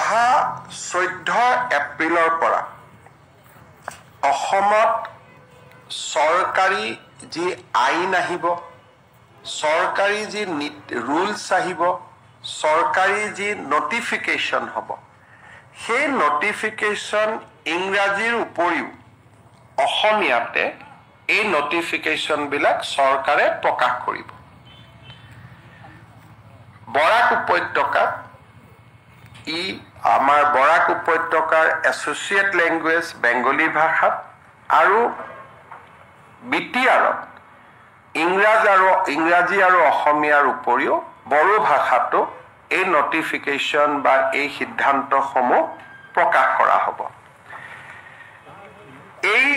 অহা 14 এপ্ৰিলৰ পৰা অসমত চৰকাৰী যি আইন আহিব, চৰকাৰী যি ৰুলছ আহিব, চৰকাৰী যি নটিফিকেশ্যন হ'ব, সেই নটিফিকেশ্যন ইংৰাজীৰ উপৰিও অসমীয়াতে এই নটিফিকেশ্যনবিলাক চৰকাৰে প্ৰকাশ কৰিব। বৰাক উপত্যকাত আমাৰ বৰাক উপত্যকাৰ এছ'চিয়েট লেংগুৱেজ বেংগলী ভাষাত আৰু বিটিআৰত ইংৰাজী আৰু অসমীয়াৰ উপৰিও বড়ো ভাষাতো এই নটিফিকেশ্যন বা এই সিদ্ধান্তসমূহ প্ৰকাশ কৰা হ'ব। এই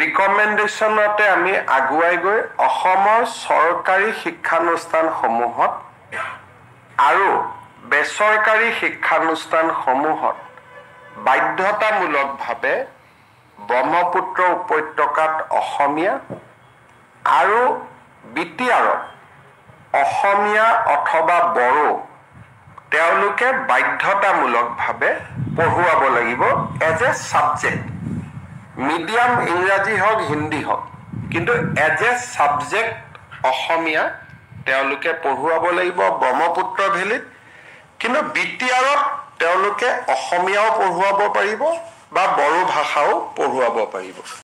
ৰিকমেণ্ডেশ্যনতে আমি আগুৱাই গৈ অসমৰ চৰকাৰী শিক্ষানুষ্ঠানসমূহত আৰু বেচৰকাৰী শিক্ষানুষ্ঠানসমূহত বাধ্যতামূলকভাৱে ব্ৰহ্মপুত্ৰ উপত্যকাত অসমীয়া আৰু বিটিআৰত অসমীয়া অথবা বড়ো তেওঁলোকে বাধ্যতামূলকভাৱে পঢ়ুৱাব লাগিব এজ এ ছাবজেক্ট। মিডিয়াম ইংৰাজী হওক হিন্দী হওক, কিন্তু এজ এ ছাবজেক্ট অসমীয়া তেওঁলোকে পঢ়ুৱাব লাগিব ব্ৰহ্মপুত্ৰ ভেলীত। কিন্তু বিটিআৰত তেওঁলোকে অসমীয়াও পঢ়ুৱাব পাৰিব বা বড়ো ভাষাও পঢ়ুৱাব পাৰিব।